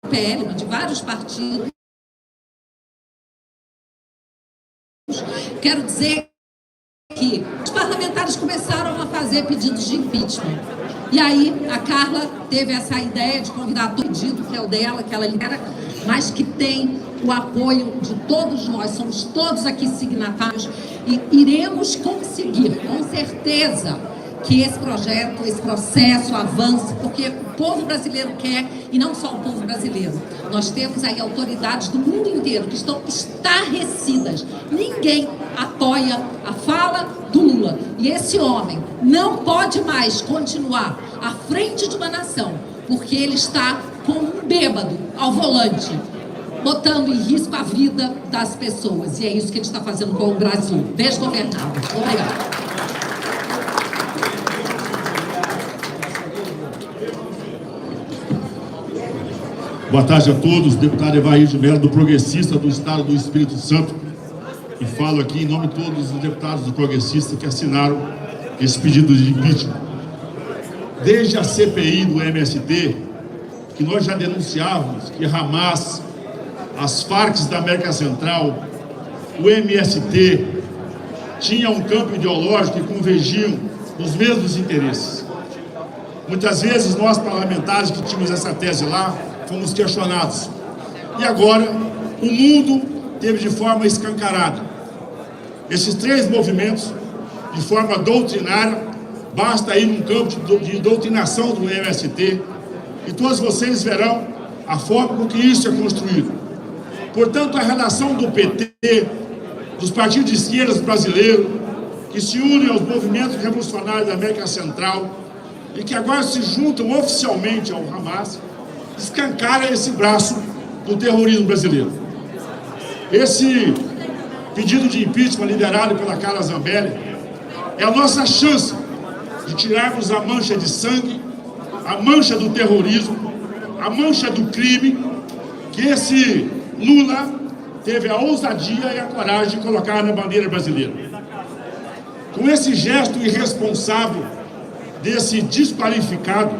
PL, de vários partidos. Quero dizer que os parlamentares começaram a fazer pedidos de impeachment. E aí a Carla teve essa ideia de convidar todo pedido, que é o dela, que ela lidera, mas que tem o apoio de todos nós, somos todos aqui signatários e iremos conseguir, com certeza, que esse projeto, esse processo avance, porque o povo brasileiro quer, e não só o povo brasileiro. Nós temos aí autoridades do mundo inteiro que estão estarrecidas. Ninguém apoia a fala do Lula. E esse homem não pode mais continuar à frente de uma nação, porque ele está como um bêbado ao volante, botando em risco a vida das pessoas. E é isso que ele está fazendo com o Brasil, desgovernado. Obrigada. Boa tarde a todos, deputado Evair de Mello, do Progressista do Estado do Espírito Santo, e falo aqui em nome de todos os deputados do Progressista que assinaram esse pedido de impeachment. Desde a CPI do MST, que nós já denunciávamos que Hamas, as Farc da América Central, o MST, tinha um campo ideológico e convergiam nos mesmos interesses. Muitas vezes nós parlamentares que tínhamos essa tese lá, fomos questionados. E agora, o mundo teve de forma escancarada esses três movimentos, de forma doutrinária. Basta ir num campo de doutrinação do MST e todos vocês verão a forma com que isso é construído. Portanto, a relação do PT, dos partidos de esquerda brasileiros, que se unem aos movimentos revolucionários da América Central e que agora se juntam oficialmente ao Hamas, escancara esse braço do terrorismo brasileiro. Esse pedido de impeachment liderado pela Carla Zambelli é a nossa chance de tirarmos a mancha de sangue, a mancha do terrorismo, a mancha do crime que esse Lula teve a ousadia e a coragem de colocar na bandeira brasileira. Com esse gesto irresponsável desse desqualificado,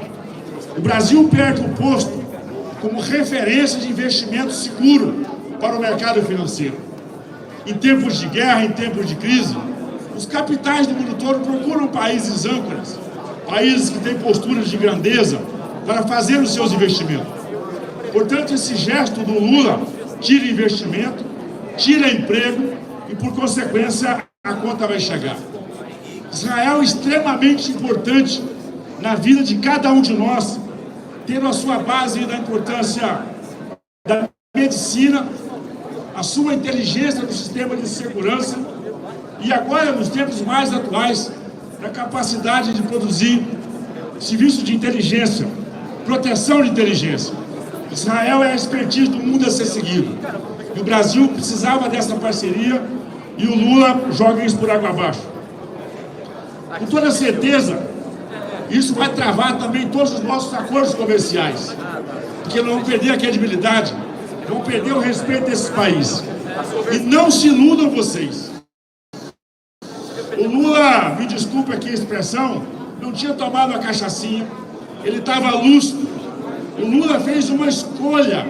o Brasil perde o posto como referência de investimento seguro para o mercado financeiro. Em tempos de guerra, em tempos de crise, os capitais do mundo todo procuram países âncoras, países que têm posturas de grandeza para fazer os seus investimentos. Portanto, esse gesto do Lula tira investimento, tira emprego e, por consequência, a conta vai chegar. Israel é extremamente importante na vida de cada um de nós, tendo a sua base da importância da medicina, a sua inteligência no sistema de segurança e agora, nos tempos mais atuais, da capacidade de produzir serviços de inteligência, proteção de inteligência. Israel é a expertise do mundo a ser seguido. E o Brasil precisava dessa parceria e o Lula joga isso por água abaixo. Com toda certeza, isso vai travar também todos os nossos acordos comerciais, porque não vão perder a credibilidade, vão perder o respeito desses países. E não se iludam vocês. O Lula, me desculpe aqui a expressão, não tinha tomado a cachaçinha, ele estava lúcido. O Lula fez uma escolha.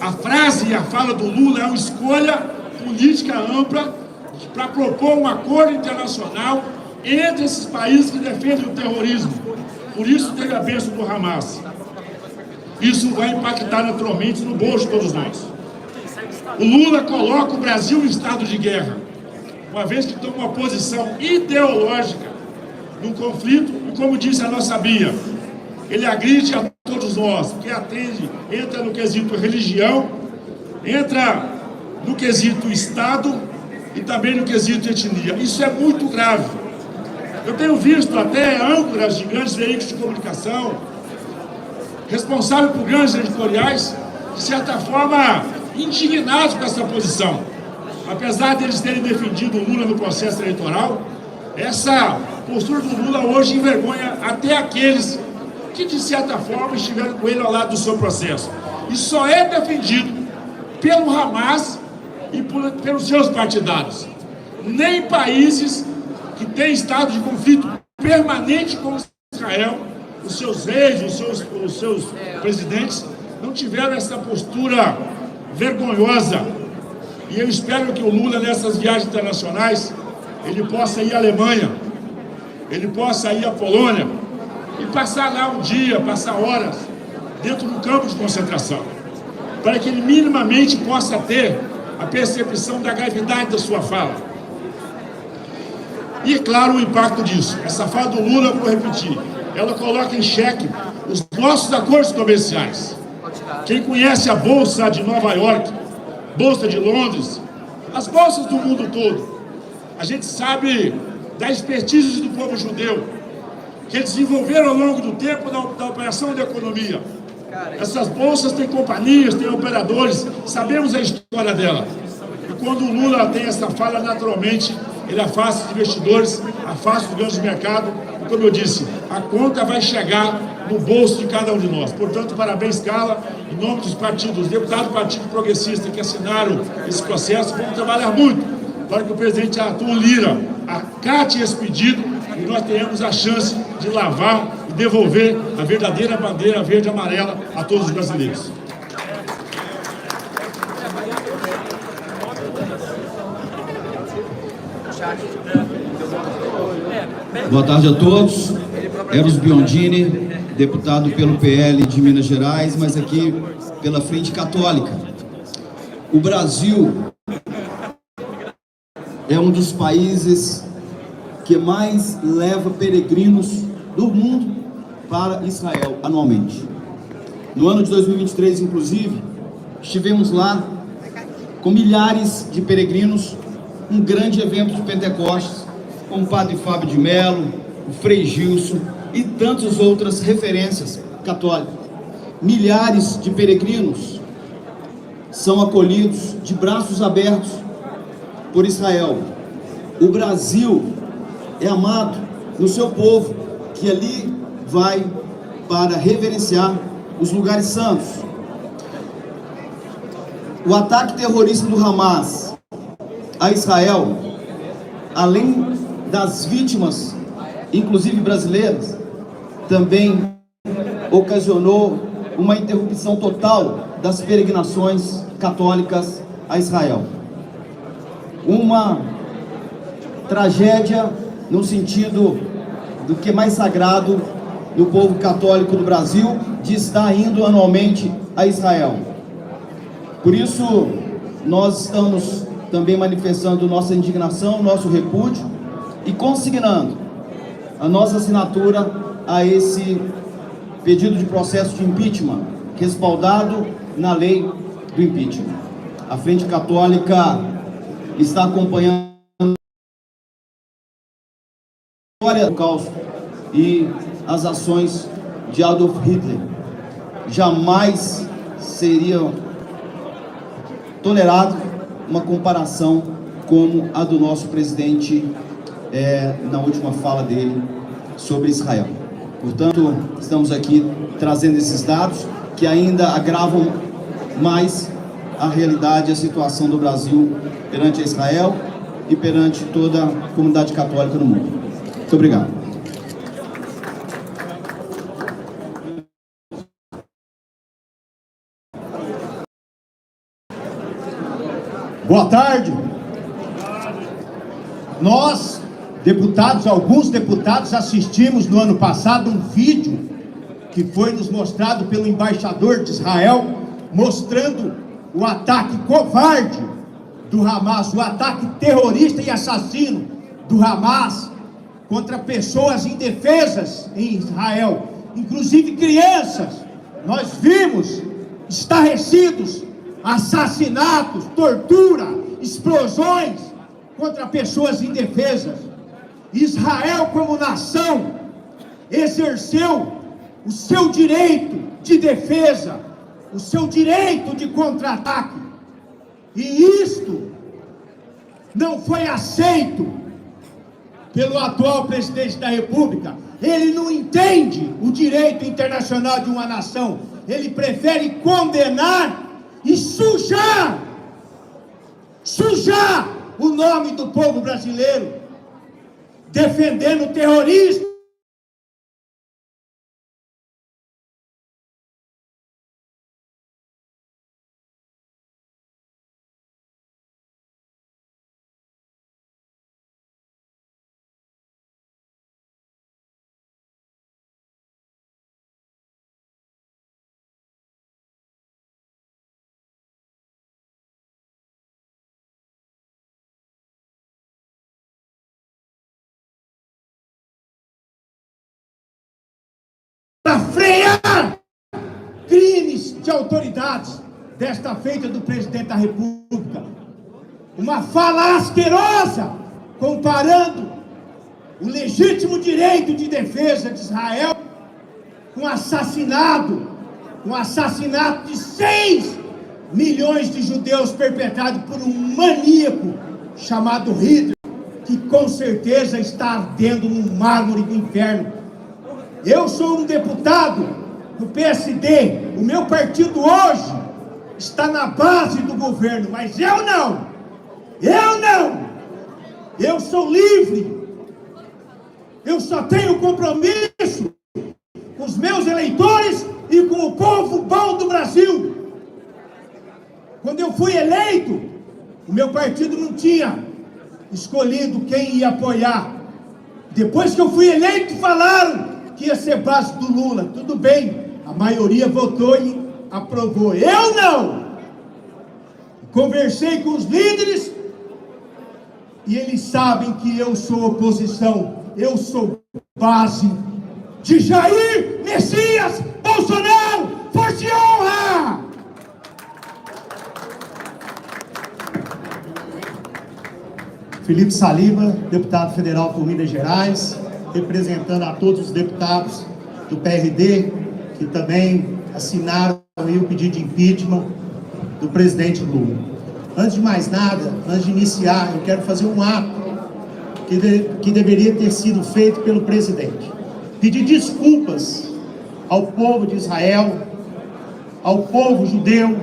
A frase e a fala do Lula é uma escolha política ampla para propor um acordo internacional entre esses países que defendem o terrorismo. Por isso teve a bênção do Hamas. Isso vai impactar naturalmente no bolso de todos nós. O Lula coloca o Brasil em estado de guerra, uma vez que toma uma posição ideológica num conflito, e como disse a nossa Bia, ele agride a todos nós, porque atende, entra no quesito religião, entra no quesito Estado e também no quesito etnia. Isso é muito grave. Eu tenho visto até âncoras de grandes veículos de comunicação, responsáveis por grandes editoriais, de certa forma, indignados com essa posição. Apesar deles terem defendido o Lula no processo eleitoral, essa postura do Lula hoje envergonha até aqueles que, de certa forma, estiveram com ele ao lado do seu processo. E só é defendido pelo Hamas e pelos seus partidários. Nem países que têm estado de conflito permanente com Israel, os seus reis, os seus presidentes, não tiveram essa postura vergonhosa. E eu espero que o Lula, nessas viagens internacionais, ele possa ir à Alemanha, ele possa ir à Polônia e passar lá um dia, passar horas dentro do campo de concentração, para que ele minimamente possa ter a percepção da gravidade da sua fala. E, claro, o impacto disso. Essa fala do Lula, vou repetir, ela coloca em xeque os nossos acordos comerciais. Quem conhece a Bolsa de Nova York, Bolsa de Londres, as bolsas do mundo todo, a gente sabe da expertise do povo judeu, que eles desenvolveram ao longo do tempo da operação da economia. Essas bolsas têm companhias, têm operadores, sabemos a história dela. E quando o Lula tem essa fala, naturalmente, ele afasta os investidores, afasta os ganhos de mercado. E como eu disse, a conta vai chegar no bolso de cada um de nós. Portanto, parabéns, Carla, em nome dos partidos, dos deputados do Partido Progressista que assinaram esse processo. Vamos trabalhar muito para que o presidente Arthur Lira acate esse pedido e nós tenhamos a chance de lavar e devolver a verdadeira bandeira verde e amarela a todos os brasileiros. Boa tarde a todos. Eros Biondini, deputado pelo PL de Minas Gerais, mas aqui pela Frente Católica. O Brasil é um dos países que mais leva peregrinos do mundo para Israel anualmente. No ano de 2023, inclusive, estivemos lá com milhares de peregrinos, um grande evento de Pentecostes, com o padre Fábio de Mello, o Frei Gilson e tantas outras referências católicas. Milhares de peregrinos são acolhidos de braços abertos por Israel. O Brasil é amado no seu povo, que ali vai para reverenciar os lugares santos. O ataque terrorista do Hamas a Israel, além das vítimas, inclusive brasileiras, também ocasionou uma interrupção total das peregrinações católicas a Israel. Uma tragédia no sentido do que é mais sagrado no povo católico do Brasil, de estar indo anualmente a Israel. Por isso, nós estamos também manifestando nossa indignação, nosso repúdio e consignando a nossa assinatura a esse pedido de processo de impeachment, respaldado na lei do impeachment. A Frente Católica está acompanhando a história do Holocausto e as ações de Adolf Hitler. Jamais seria tolerado uma comparação como a do nosso presidente na última fala dele sobre Israel. Portanto, estamos aqui trazendo esses dados que ainda agravam mais a realidade e a situação do Brasil perante Israel e perante toda a comunidade católica no mundo. Muito obrigado. Boa tarde. Nós, deputados, alguns deputados, assistimos no ano passado um vídeo que foi nos mostrado pelo embaixador de Israel, mostrando o ataque covarde do Hamas, o ataque terrorista e assassino do Hamas contra pessoas indefesas em Israel, inclusive crianças. Nós vimos estarrecidos assassinatos, tortura, explosões contra pessoas indefesas. Israel, como nação, exerceu o seu direito de defesa, o seu direito de contra-ataque. E isto não foi aceito pelo atual presidente da República. Ele não entende o direito internacional de uma nação. Ele prefere condenar e sujar o nome do povo brasileiro, defendendo o terrorismo. para frear crimes de autoridades desta feita do presidente da República. Uma fala asquerosa comparando o legítimo direito de defesa de Israel com o assassinato de 6 milhões de judeus perpetrado por um maníaco chamado Hitler, que com certeza está ardendo no mármore do inferno. Eu sou um deputado do PSD, o meu partido hoje está na base do governo, mas eu não, eu sou livre, eu só tenho compromisso com os meus eleitores e com o povo bom do Brasil. Quando eu fui eleito, o meu partido não tinha escolhido quem ia apoiar. Depois que eu fui eleito, falaram que ia ser base do Lula. Tudo bem, a maioria votou e aprovou. Eu não! Conversei com os líderes e eles sabem que eu sou oposição. Eu sou base de Jair Messias Bolsonaro. Força e honra! Felipe Saliba, deputado federal por Minas Gerais, representando a todos os deputados do PRD, que também assinaram aí o pedido de impeachment do presidente Lula. Antes de mais nada, antes de iniciar, eu quero fazer um ato que deveria ter sido feito pelo presidente. Pedir desculpas ao povo de Israel, ao povo judeu,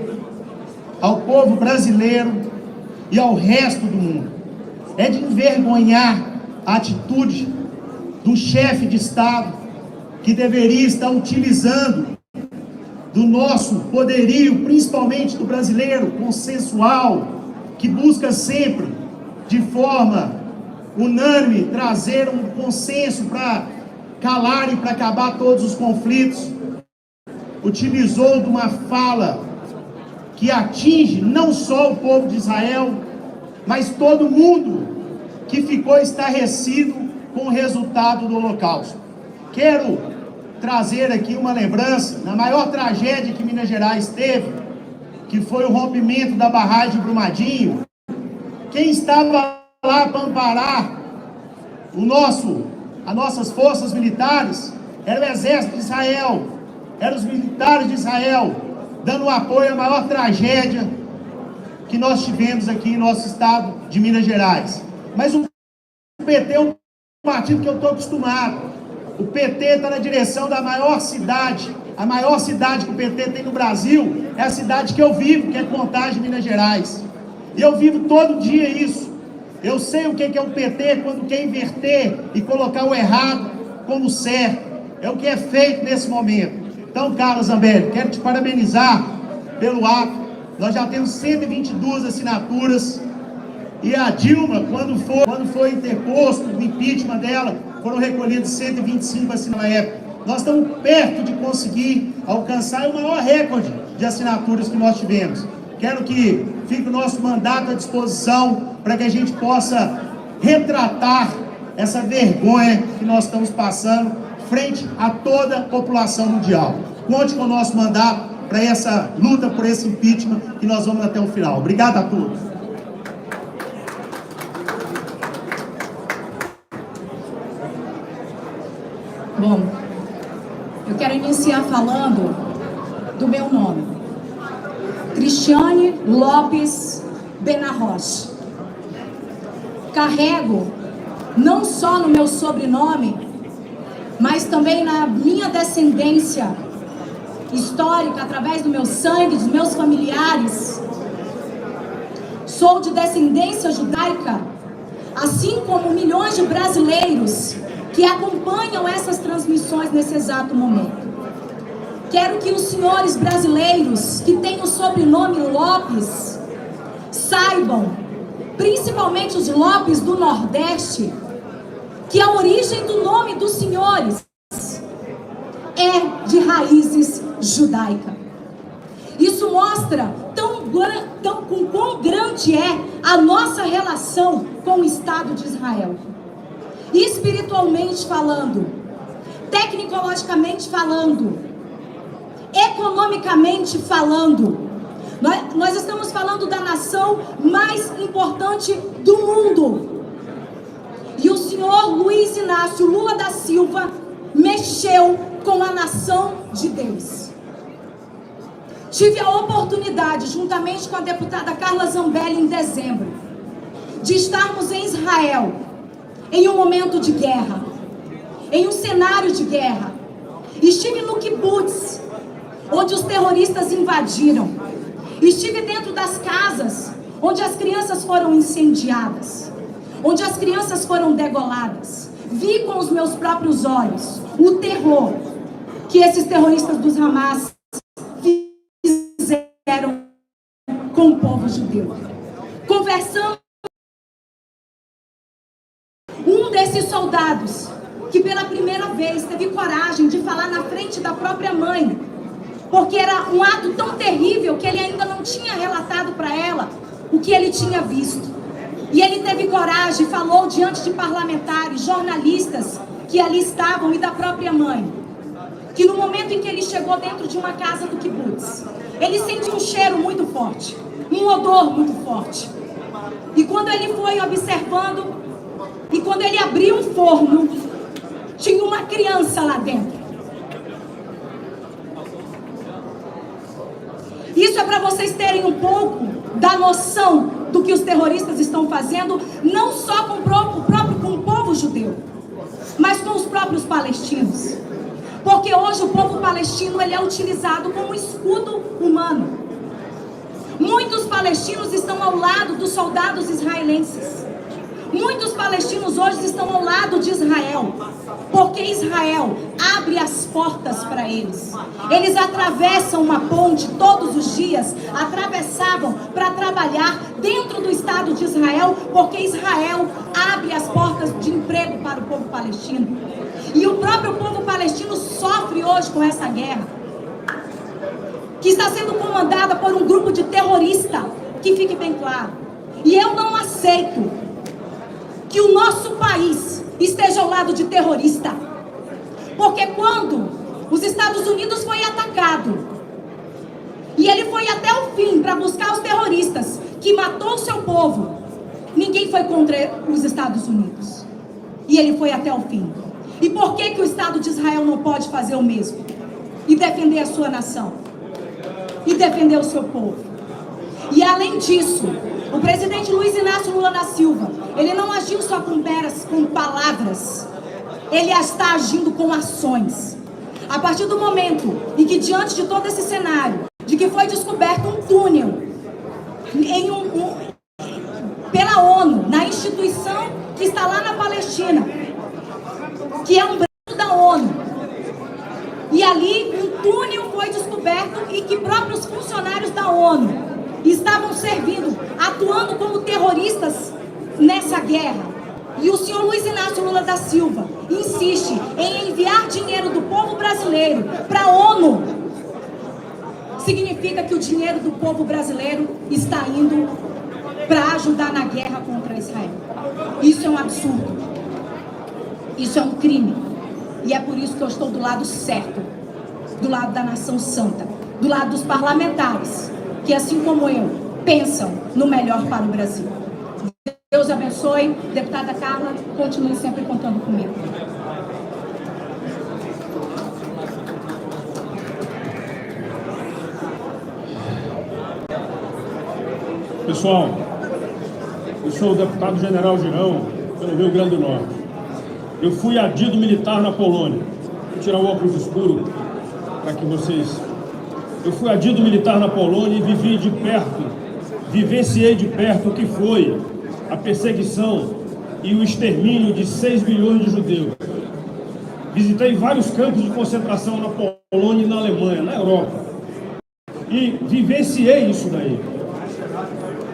ao povo brasileiro e ao resto do mundo. É de envergonhar a atitude do chefe de Estado, que deveria estar utilizando do nosso poderio, principalmente do brasileiro consensual, que busca sempre, de forma unânime, trazer um consenso para calar e para acabar todos os conflitos. Utilizou de uma fala que atinge não só o povo de Israel, mas todo mundo que ficou estarrecido com o resultado do Holocausto. Quero trazer aqui uma lembrança na maior tragédia que Minas Gerais teve, que foi o rompimento da barragem de Brumadinho. Quem estava lá para amparar as nossas forças militares era o exército de Israel, eram os militares de Israel, dando apoio à maior tragédia que nós tivemos aqui em nosso estado de Minas Gerais. Mas o PT é um partido que eu estou acostumado. O PT está na direção da maior cidade. A maior cidade que o PT tem no Brasil é a cidade que eu vivo, que é Contagem, Minas Gerais. E eu vivo todo dia isso. Eu sei o que é o PT quando quer inverter e colocar o errado como certo. É o que é feito nesse momento. Então, Carla Zambelli, quero te parabenizar pelo ato. Nós já temos 122 assinaturas. E a Dilma, quando foi interposto o impeachment dela, foram recolhidos 125 assinaturas na época. Nós estamos perto de conseguir alcançar o maior recorde de assinaturas que nós tivemos. Quero que fique o nosso mandato à disposição para que a gente possa retratar essa vergonha que nós estamos passando frente a toda a população mundial. Conte com o nosso mandato para essa luta por esse impeachment que nós vamos até o final. Obrigado a todos. Bom, eu quero iniciar falando do meu nome, Cristiane Lopes Benarroche. Carrego não só no meu sobrenome, mas também na minha descendência histórica, através do meu sangue, dos meus familiares. Sou de descendência judaica, assim como milhões de brasileiros que acompanham essas transmissões nesse exato momento. Quero que os senhores brasileiros que têm o sobrenome Lopes saibam, principalmente os Lopes do Nordeste, que a origem do nome dos senhores é de raízes judaicas. Isso mostra com quão grande é a nossa relação com o Estado de Israel. Espiritualmente falando, tecnologicamente falando, economicamente falando. Nós estamos falando da nação mais importante do mundo. E o senhor Luiz Inácio Lula da Silva mexeu com a nação de Deus. Tive a oportunidade, juntamente com a deputada Carla Zambelli, em dezembro, de estarmos em Israel, em um momento de guerra, em um cenário de guerra. Estive no kibbutz, onde os terroristas invadiram. Estive dentro das casas, onde as crianças foram incendiadas, onde as crianças foram degoladas. Vi com os meus próprios olhos o terror que esses terroristas dos Hamas fizeram com o povo judeu. Conversamos. Um desses soldados, que pela primeira vez teve coragem de falar na frente da própria mãe, porque era um ato tão terrível que ele ainda não tinha relatado para ela o que ele tinha visto. E ele teve coragem, falou diante de parlamentares, jornalistas que ali estavam e da própria mãe, que no momento em que ele chegou dentro de uma casa do kibbutz, ele sentiu um cheiro muito forte, um odor muito forte. E quando ele foi observando, e quando ele abriu um forno, tinha uma criança lá dentro. Isso é para vocês terem um pouco da noção do que os terroristas estão fazendo, não só com o povo judeu, mas com os próprios palestinos. Porque hoje o povo palestino ele é utilizado como escudo humano. Muitos palestinos estão ao lado dos soldados israelenses. Muitos palestinos hoje estão ao lado de Israel, porque Israel abre as portas para eles. Eles atravessam uma ponte todos os dias, atravessavam para trabalhar dentro do Estado de Israel, porque Israel abre as portas de emprego para o povo palestino. E o próprio povo palestino sofre hoje com essa guerra, que está sendo comandada por um grupo de terroristas, que fique bem claro. E eu não aceito que o nosso país esteja ao lado de terrorista. Porque quando os Estados Unidos foi atacado, e ele foi até o fim para buscar os terroristas, que matou o seu povo, ninguém foi contra os Estados Unidos. E ele foi até o fim. E por que o Estado de Israel não pode fazer o mesmo? E defender a sua nação? E defender o seu povo? E além disso, o presidente Luiz Inácio Lula da Silva, ele não agiu só com palavras, ele está agindo com ações. A partir do momento em que, diante de todo esse cenário, de que foi descoberto um túnel pela ONU, na instituição que está lá na Palestina, que é um braço da ONU, e ali um túnel foi descoberto e que próprios funcionários da ONU estavam servindo, atuando como terroristas nessa guerra. E o senhor Luiz Inácio Lula da Silva insiste em enviar dinheiro do povo brasileiro para a ONU. Significa que o dinheiro do povo brasileiro está indo para ajudar na guerra contra Israel. Isso é um absurdo. Isso é um crime. E é por isso que eu estou do lado certo, do lado da nação santa, do lado dos parlamentares, que assim como eu, pensam no melhor para o Brasil. Deus abençoe. Deputada Carla, continue sempre contando comigo. Pessoal, eu sou o deputado General Girão, pelo Rio Grande do Norte. Eu fui adido militar na Polônia. Vou tirar o óculos escuro para que vocês... Eu fui adido militar na Polônia e vivenciei de perto o que foi a perseguição e o extermínio de 6 milhões de judeus. Visitei vários campos de concentração na Polônia e na Alemanha, na Europa. E vivenciei isso daí.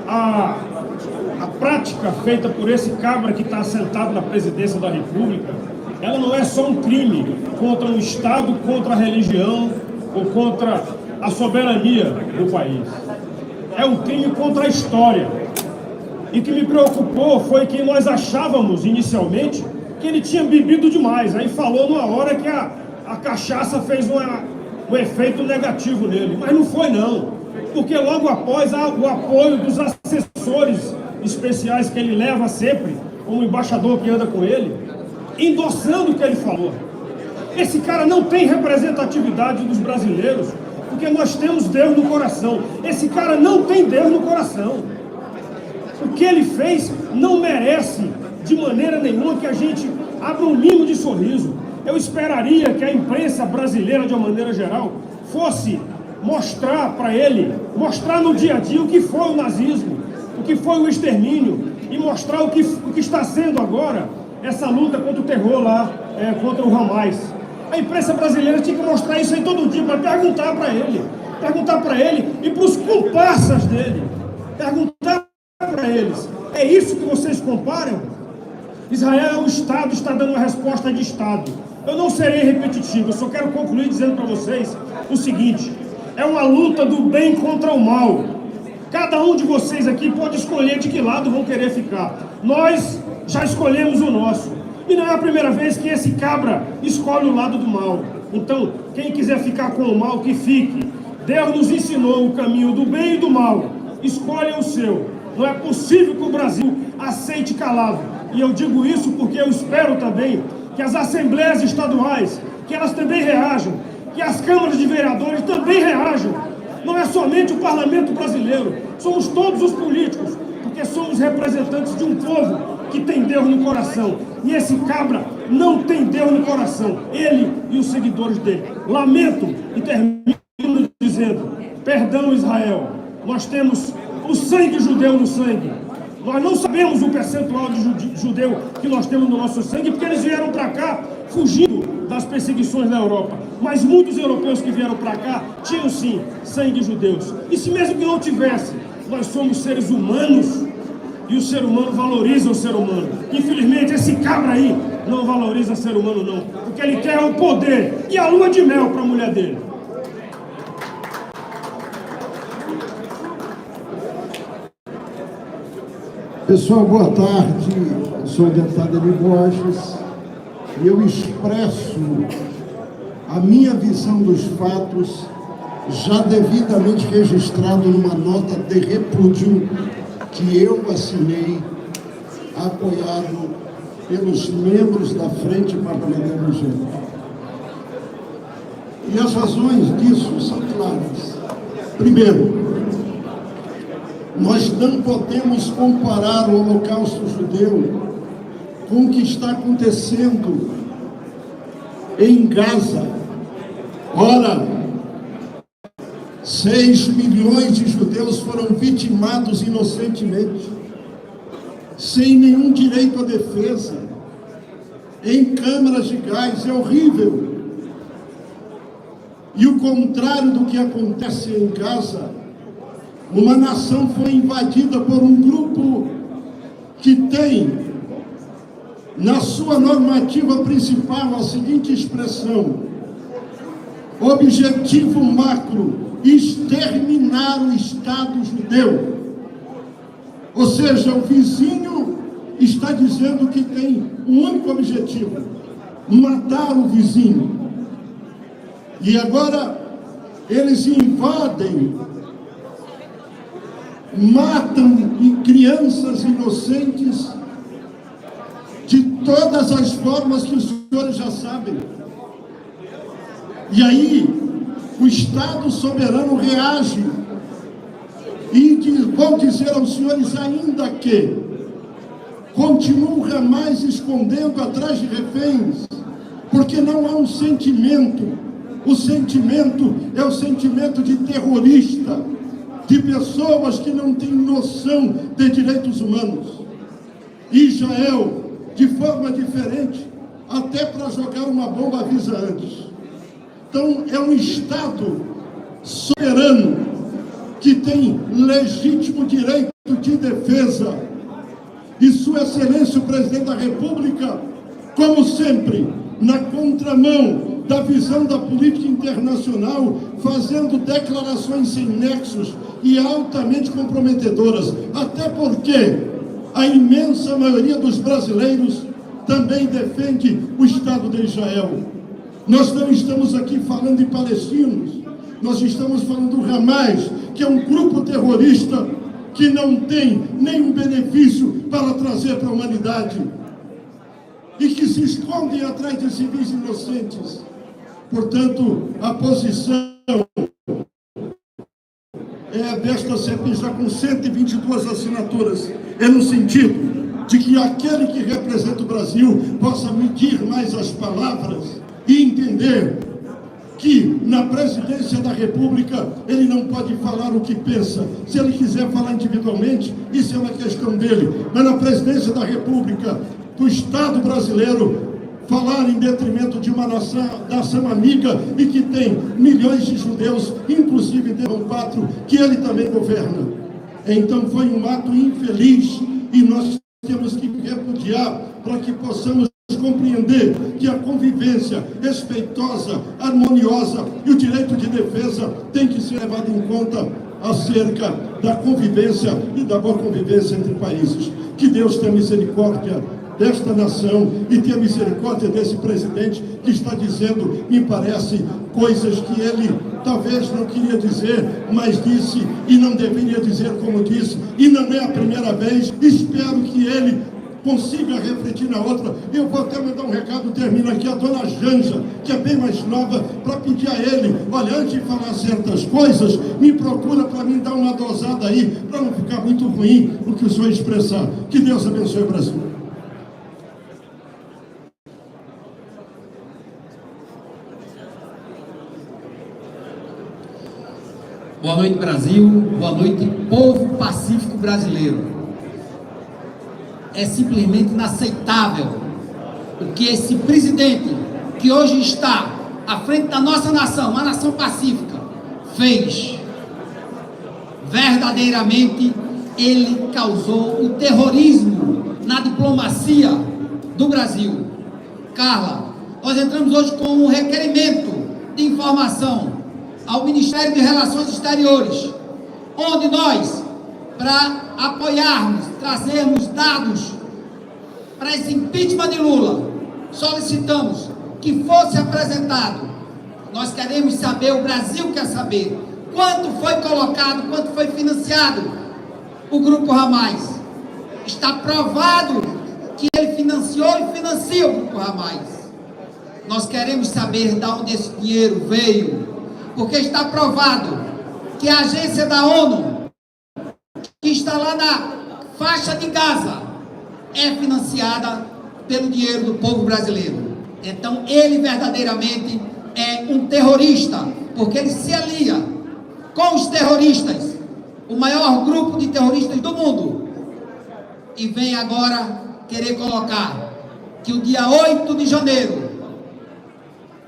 A prática feita por esse cabra que está sentado na presidência da República, ela não é só um crime contra o Estado, contra a religião ou contra a soberania do país. É um crime contra a história. E o que me preocupou foi que nós achávamos inicialmente que ele tinha bebido demais. Aí falou numa hora que a cachaça fez um efeito negativo nele. Mas não foi não, porque logo após o apoio dos assessores especiais que ele leva sempre, como embaixador que anda com ele, endossando o que ele falou. Esse cara não tem representatividade dos brasileiros, porque nós temos Deus no coração. Esse cara não tem Deus no coração. O que ele fez não merece de maneira nenhuma que a gente abra um mínimo de sorriso. Eu esperaria que a imprensa brasileira, de uma maneira geral, fosse mostrar para ele, mostrar no dia a dia o que foi o nazismo, o que foi o extermínio, e mostrar o que está sendo agora essa luta contra o terror lá, contra o Hamas. A imprensa brasileira tinha que mostrar isso aí todo dia, para perguntar para ele e para os comparsas dele, perguntar para eles: é isso que vocês comparam? Israel é um Estado, está dando uma resposta de Estado. Eu não serei repetitivo, eu só quero concluir dizendo para vocês o seguinte: é uma luta do bem contra o mal. Cada um de vocês aqui pode escolher de que lado vão querer ficar. Nós já escolhemos o nosso. E não é a primeira vez que esse cabra escolhe o lado do mal. Então, quem quiser ficar com o mal, que fique. Deus nos ensinou o caminho do bem e do mal. Escolha o seu. Não é possível que o Brasil aceite calado. E eu digo isso porque eu espero também que as assembleias estaduais, que elas também reajam, que as câmaras de vereadores também reajam. Não é somente o parlamento brasileiro, somos todos os políticos, porque somos representantes de um povo que tem Deus no coração. E esse cabra não tem Deus no coração, ele e os seguidores dele. Lamento e termino dizendo: perdão, Israel, nós temos o sangue judeu no sangue. Nós não sabemos o percentual de judeu que nós temos no nosso sangue, porque eles vieram para cá fugindo das perseguições na Europa. Mas muitos europeus que vieram para cá tinham sim sangue judeus. E se mesmo que não tivesse, nós somos seres humanos e o ser humano valoriza o ser humano. Infelizmente esse cabra aí não valoriza o ser humano não, porque ele quer o poder e a lua de mel para a mulher dele. Pessoal, boa tarde. Eu sou o deputado Eli Borges e eu expresso a minha visão dos fatos, já devidamente registrado numa nota de repúdio que eu assinei, apoiado pelos membros da Frente Parlamentar do Gênero. E as razões disso são claras. Primeiro, nós não podemos comparar o Holocausto Judeu com o que está acontecendo em Gaza. Ora, 6 milhões de judeus foram vitimados inocentemente, sem nenhum direito à defesa, em câmaras de gás. É horrível. E o contrário do que acontece em Gaza, uma nação foi invadida por um grupo que tem na sua normativa principal a seguinte expressão: objetivo macro, exterminar o Estado judeu. Ou seja, o vizinho está dizendo que tem um único objetivo: matar o vizinho. E agora eles invadem, matam crianças inocentes de todas as formas que os senhores já sabem. E aí o Estado soberano reage e vou dizer aos senhores ainda que continua o Hamas escondendo atrás de reféns, porque não há um sentimento. O sentimento é o sentimento de terrorista, de pessoas que não têm noção de direitos humanos. Israel, de forma diferente, até para jogar uma bomba avisa antes. Então, é um Estado soberano que tem legítimo direito de defesa. E Sua Excelência, o Presidente da República, como sempre, na contramão da visão da política internacional, fazendo declarações sem nexos e altamente comprometedoras, até porque a imensa maioria dos brasileiros também defende o Estado de Israel. Nós não estamos aqui falando de palestinos, nós estamos falando do Hamas, que é um grupo terrorista que não tem nenhum benefício para trazer para a humanidade e que se escondem atrás de civis inocentes. Portanto, a posição desta CPI, já com 122 assinaturas, é no sentido de que aquele que representa o Brasil possa medir mais as palavras e entender que na presidência da República ele não pode falar o que pensa. Se ele quiser falar individualmente, isso é uma questão dele. Mas na presidência da República, do Estado brasileiro, falar em detrimento de uma nação amiga e que tem milhões de judeus, inclusive de um pátrio, que ele também governa. Então foi um ato infeliz e nós temos que repudiar para que possamos compreender que a convivência respeitosa, harmoniosa e o direito de defesa tem que ser levado em conta acerca da convivência e da boa convivência entre países. Que Deus tenha misericórdia desta nação e tenha misericórdia desse presidente que está dizendo, me parece, coisas que ele talvez não queria dizer, mas disse e não deveria dizer como disse, e não é a primeira vez. Espero que ele consiga refletir na outra. Eu vou até mandar um recado, termino aqui, a dona Janja, que é bem mais nova, para pedir a ele, olha, antes de falar certas coisas, me procura para mim dar uma dosada aí, para não ficar muito ruim o que o senhor expressar. Que Deus abençoe o Brasil. Boa noite, Brasil. Boa noite, povo pacífico brasileiro. É simplesmente inaceitável o que esse presidente, que hoje está à frente da nossa nação, uma nação pacífica, fez. Verdadeiramente, ele causou o terrorismo na diplomacia do Brasil. Carla, nós entramos hoje com um requerimento de informação ao Ministério de Relações Exteriores, onde nós, para apoiarmos, trazermos dados para esse impeachment de Lula, solicitamos que fosse apresentado. Nós queremos saber, o Brasil quer saber, quanto foi colocado, quanto foi financiado o Grupo Hamas. Está provado que ele financiou e financia o Grupo Hamas. Nós queremos saber de onde esse dinheiro veio, porque está provado que a agência da ONU, que está lá na faixa de Gaza, é financiada pelo dinheiro do povo brasileiro. Então ele verdadeiramente é um terrorista, porque ele se alia com os terroristas, o maior grupo de terroristas do mundo, e vem agora querer colocar que o dia 8 de janeiro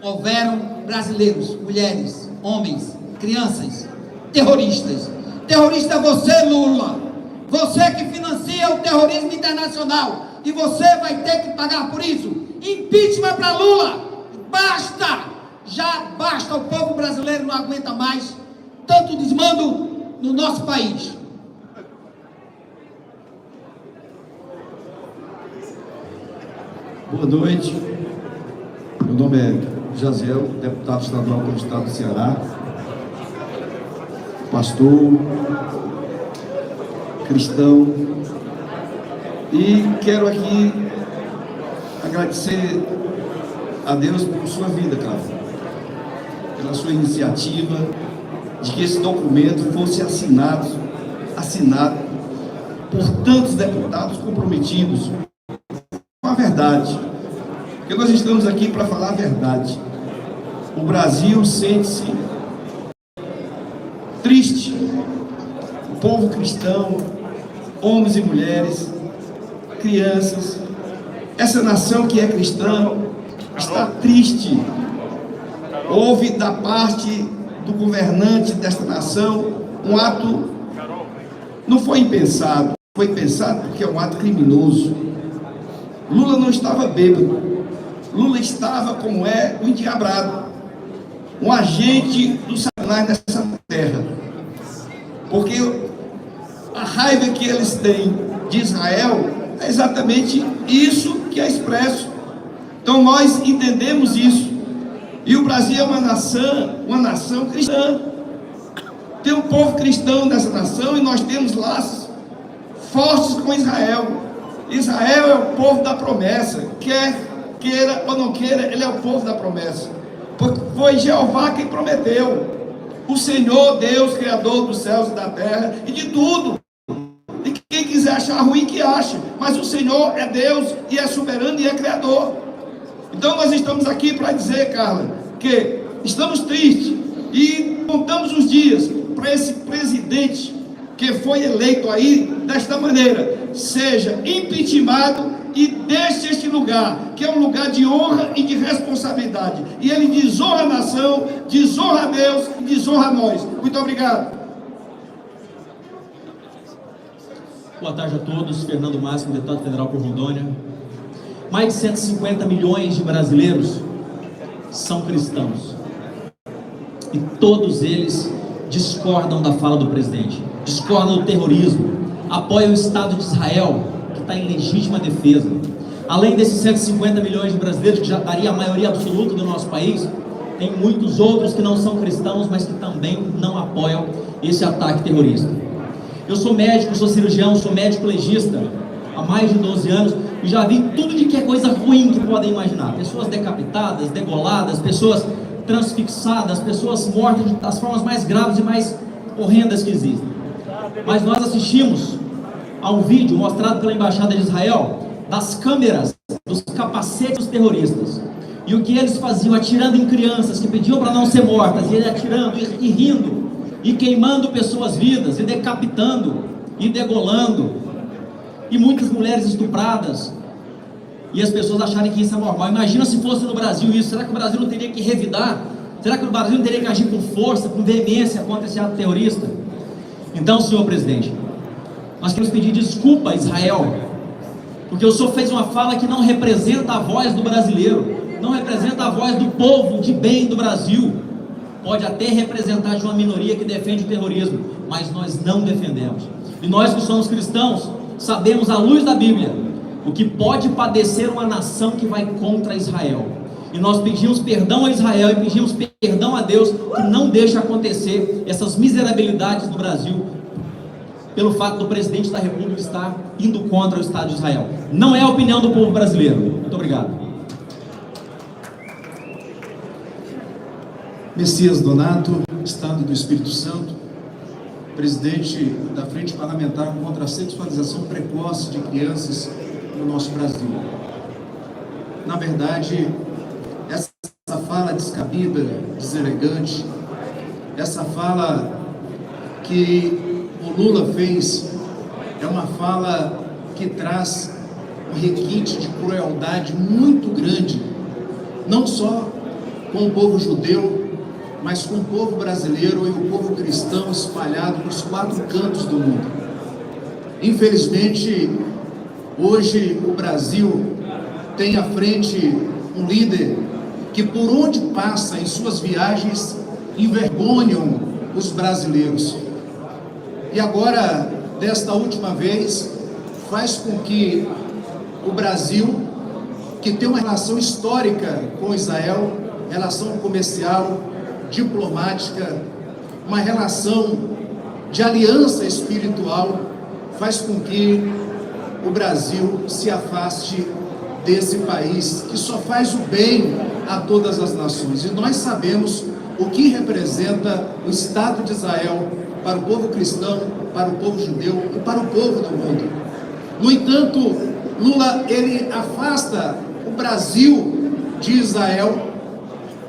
houveram brasileiros, mulheres, homens, crianças, terroristas. Terrorista é você, Lula. Você que financia o terrorismo internacional. E você vai ter que pagar por isso. Impeachment para Lula. Basta! Já basta. O povo brasileiro não aguenta mais tanto desmando no nosso país. Boa noite. Meu nome é Jaziel, deputado estadual pelo estado do Ceará, pastor, cristão, e quero aqui agradecer a Deus por sua vida, cara, pela sua iniciativa de que esse documento fosse assinado por tantos deputados comprometidos com a verdade, porque nós estamos aqui para falar a verdade. O Brasil sente-se triste, o povo cristão, homens e mulheres, crianças, essa nação que é cristã está triste. Houve da parte do governante desta nação um ato, não foi impensado, foi pensado porque é um ato criminoso. Lula não estava bêbado, Lula estava como é o endiabrado, um agente do Satanás dessa terra, porque a raiva que eles têm de Israel é exatamente isso que é expresso. Então nós entendemos isso. E o Brasil é uma nação cristã. Tem um povo cristão nessa nação e nós temos laços fortes com Israel. Israel é o povo da promessa. Quer queira ou não queira, ele é o povo da promessa. Porque foi Jeová quem prometeu. O Senhor, Deus, Criador dos céus e da terra e de tudo. E quem quiser achar ruim, que ache. Mas o Senhor é Deus e é soberano e é Criador. Então nós estamos aqui para dizer, Carla, que estamos tristes e contamos os dias para esse presidente que foi eleito aí desta maneira, seja impeachmentado e deixe este lugar, que é um lugar de honra e de responsabilidade. E ele desonra a nação, desonra a Deus e desonra a nós. Muito obrigado. Boa tarde a todos. Fernando Máximo, deputado federal por Rondônia. Mais de 150 milhões de brasileiros são cristãos. E todos eles discordam da fala do presidente, discordam do terrorismo, apoiam o Estado de Israel, que está em legítima defesa. Além desses 150 milhões de brasileiros, que já daria a maioria absoluta do nosso país, tem muitos outros que não são cristãos, mas que também não apoiam esse ataque terrorista. Eu sou médico, sou cirurgião, sou médico legista há mais de 12 anos e já vi tudo de que é coisa ruim que podem imaginar. Pessoas decapitadas, degoladas, pessoas transfixadas, pessoas mortas das formas mais graves e mais horrendas que existem. Mas nós assistimos a um vídeo mostrado pela Embaixada de Israel das câmeras, dos capacetes dos terroristas. E o que eles faziam, atirando em crianças que pediam para não ser mortas, e ele atirando e rindo, e queimando pessoas vivas, e decapitando, e degolando, e muitas mulheres estupradas, e as pessoas acharem que isso é normal. Imagina se fosse no Brasil isso. Será que o Brasil não teria que revidar? Será que o Brasil não teria que agir com força, com veemência contra esse ato terrorista? Então, senhor presidente, nós queremos pedir desculpa a Israel, porque o senhor fez uma fala que não representa a voz do brasileiro, não representa a voz do povo de bem do Brasil. Pode até representar de uma minoria que defende o terrorismo, mas nós não defendemos. E nós que somos cristãos, sabemos à luz da Bíblia o que pode padecer uma nação que vai contra Israel. E nós pedimos perdão a Israel e pedimos perdão a Deus que não deixa acontecer essas miserabilidades no Brasil, pelo fato do presidente da República estar indo contra o Estado de Israel. Não é a opinião do povo brasileiro. Muito obrigado. Messias Donato, Estado do Espírito Santo, presidente da Frente Parlamentar contra a Sexualização Precoce de Crianças no nosso Brasil. Na verdade, essa fala descabida, deselegante, essa fala que o Lula fez, é uma fala que traz um requinte de crueldade muito grande, não só com o povo judeu, mas com o povo brasileiro e o povo cristão espalhado nos 4 cantos do mundo. Infelizmente, hoje o Brasil tem à frente um líder que por onde passa em suas viagens envergonham os brasileiros. E agora, desta última vez, faz com que o Brasil, que tem uma relação histórica com Israel, relação comercial, diplomática, uma relação de aliança espiritual, faz com que o Brasil se afaste desse país que só faz o bem a todas as nações. E nós sabemos o que representa o Estado de Israel para o povo cristão, para o povo judeu e para o povo do mundo. No entanto, Lula, ele afasta o Brasil de Israel,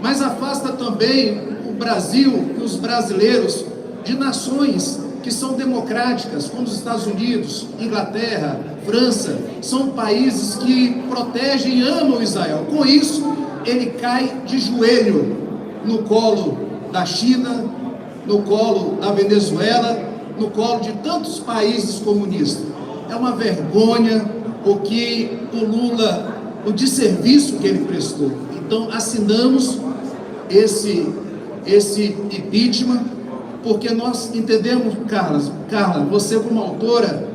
mas afasta também o Brasil e os brasileiros de nações que são democráticas, como os Estados Unidos, Inglaterra, França, são países que protegem e amam Israel. Com isso, ele cai de joelho no colo da China, no colo da Venezuela, no colo de tantos países comunistas. É uma vergonha o que o Lula, o desserviço que ele prestou. Então, assinamos esse impeachment, porque nós entendemos, Carla, você como autora,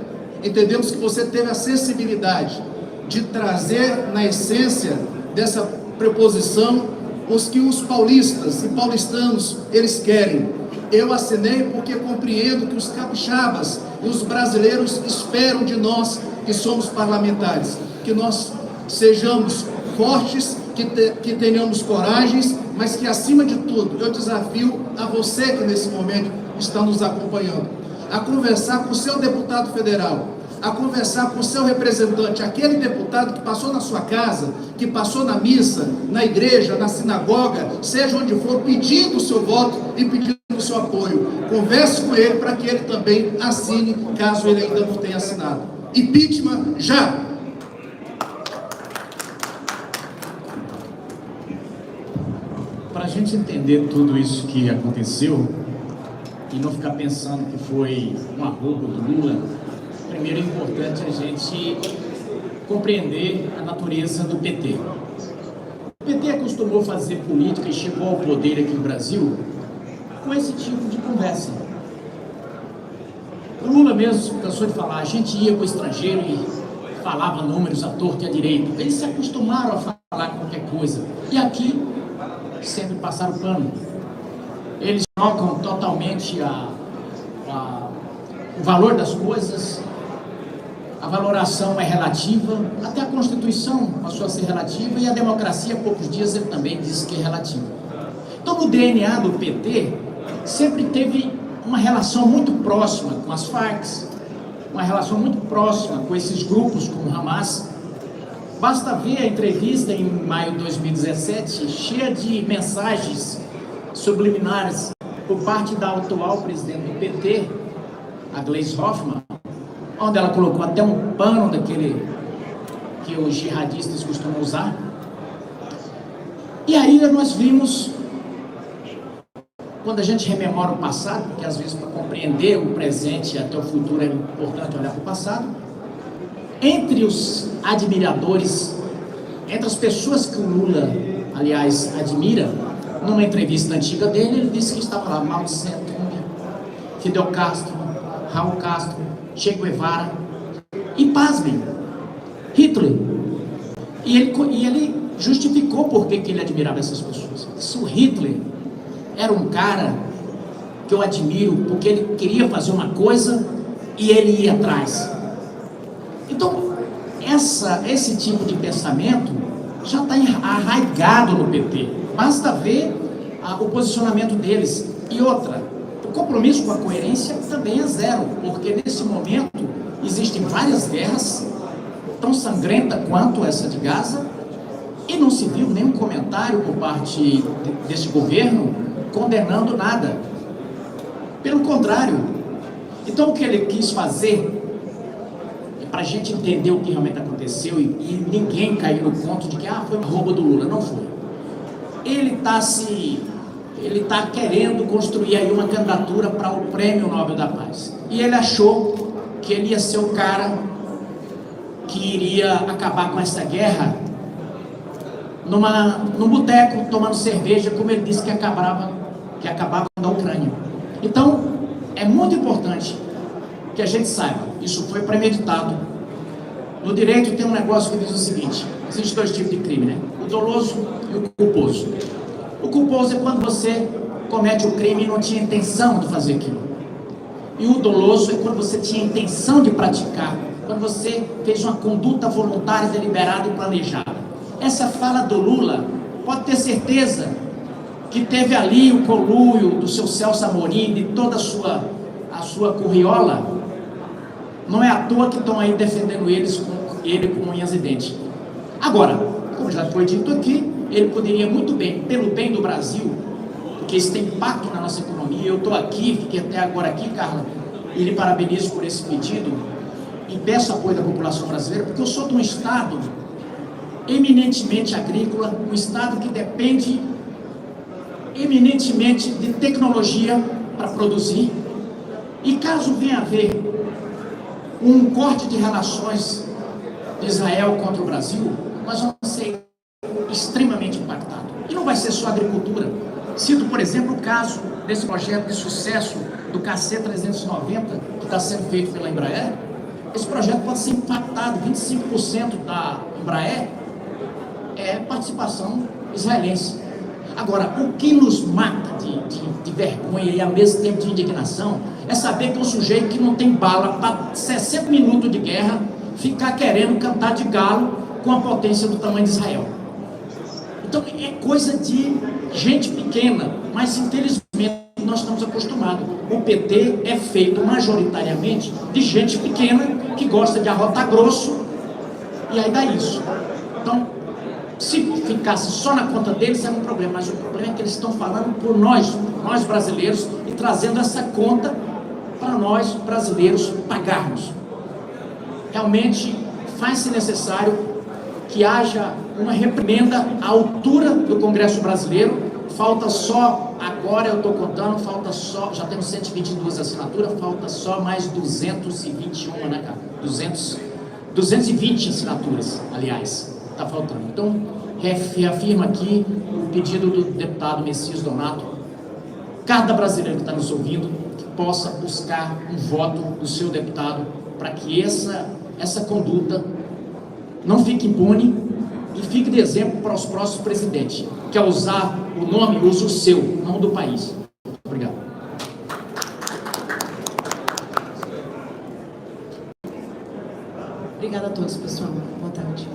entendemos que você teve a sensibilidade de trazer na essência dessa preposição os que os paulistas e paulistanos eles querem. Eu assinei porque compreendo que os capixabas e os brasileiros esperam de nós que somos parlamentares, que nós sejamos fortes, que tenhamos coragens, mas que acima de tudo eu desafio a você que nesse momento está nos acompanhando, a conversar com o seu deputado federal, a conversar com o seu representante, aquele deputado que passou na sua casa, que passou na missa, na igreja, na sinagoga, seja onde for, pedindo o seu voto e pedindo o seu apoio. Converse com ele para que ele também assine, caso ele ainda não tenha assinado. Impeachment já! Para a gente entender tudo isso que aconteceu e não ficar pensando que foi um arrobo do Lula, primeiro é importante a gente compreender a natureza do PT. O PT acostumou fazer política e chegou ao poder aqui no Brasil com esse tipo de conversa. O Lula mesmo cansou de falar, a gente ia para o estrangeiro e falava números à torta e à direita. Eles se acostumaram a falar qualquer coisa. E aqui sempre passaram o pano. Eles trocam totalmente o valor das coisas, a valoração é relativa, até a Constituição passou a ser relativa e a democracia, há poucos dias, ele também disse que é relativa. Então, no DNA do PT, sempre teve uma relação muito próxima com as Farc, uma relação muito próxima com esses grupos como o Hamas. Basta ver a entrevista em maio de 2017, cheia de mensagens subliminares por parte da atual presidente do PT, a Gleisi Hoffmann, onde ela colocou até um pano daquele que os jihadistas costumam usar. E aí nós vimos, quando a gente rememora o passado, porque às vezes para compreender o presente e até o futuro é importante olhar para o passado, entre os admiradores, entre as pessoas que o Lula, aliás, admira, numa entrevista antiga dele, ele disse que estava lá Mao Tse Tung, Fidel Castro, Raul Castro, Che Guevara e, pasmem, Hitler. E ele justificou por que ele admirava essas pessoas. Se o Hitler era um cara que eu admiro porque ele queria fazer uma coisa e ele ia atrás. Então, esse tipo de pensamento já está arraigado no PT. Basta ver o posicionamento deles. E outra, o compromisso com a coerência também é zero, porque nesse momento existem várias guerras, tão sangrenta quanto essa de Gaza, e não se viu nenhum comentário por parte desse governo condenando nada. Pelo contrário. Então o que ele quis fazer, para a gente entender o que realmente aconteceu e ninguém cair no conto de que foi um roubo do Lula, não foi. Ele está querendo construir aí uma candidatura para o Prêmio Nobel da Paz. E ele achou que ele ia ser o cara que iria acabar com essa guerra num boteco, tomando cerveja, como ele disse que acabava na Ucrânia. Então, é muito importante que a gente saiba, isso foi premeditado. No direito tem um negócio que diz o seguinte, existem dois tipos de crime, né? O doloso e o culposo. O culposo é quando você comete o crime e não tinha intenção de fazer aquilo. E o doloso é quando você tinha intenção de praticar, quando você fez uma conduta voluntária, deliberada e planejada. Essa fala do Lula, pode ter certeza que teve ali o conluio do seu Celso Amorim, de toda a sua curriola. Não é à toa que estão aí defendendo ele com unhas e dentes. Agora, como já foi dito aqui, ele poderia muito bem, pelo bem do Brasil, porque isso tem impacto na nossa economia. Eu estou aqui, fiquei até agora aqui, Carla, e lhe parabenizo por esse pedido e peço apoio da população brasileira, porque eu sou de um estado eminentemente agrícola, um estado que depende eminentemente de tecnologia para produzir, e caso venha a haver um corte de relações de Israel contra o Brasil, nós vamos ser extremamente impactados. E não vai ser só a agricultura. Cito, por exemplo, o caso desse projeto de sucesso do KC-390, que está sendo feito pela Embraer, esse projeto pode ser impactado. 25% da Embraer é participação israelense. Agora, o que nos mata de vergonha e ao mesmo tempo de indignação é saber que um sujeito que não tem bala para 60 minutos de guerra ficar querendo cantar de galo com a potência do tamanho de Israel. Então é coisa de gente pequena, mas infelizmente nós estamos acostumados. O PT é feito majoritariamente de gente pequena que gosta de arrotar grosso e aí dá isso. Então, se ficasse só na conta deles era um problema, mas o problema é que eles estão falando por nós brasileiros, e trazendo essa conta para nós brasileiros pagarmos. Realmente faz-se necessário que haja uma reprimenda à altura do Congresso brasileiro. Falta só, agora eu estou contando, falta só, já temos 122 assinaturas, falta só mais 221, né, cara? 220 assinaturas, aliás, está faltando. Então, reafirma aqui o pedido do deputado Messias Donato, cada brasileiro que está nos ouvindo, que possa buscar um voto do seu deputado, para que essa conduta não fique impune e fique de exemplo para os próximos presidentes. Quer usar o nome, use o seu, não do país. Obrigado. Obrigada a todos, pessoal. Boa tarde.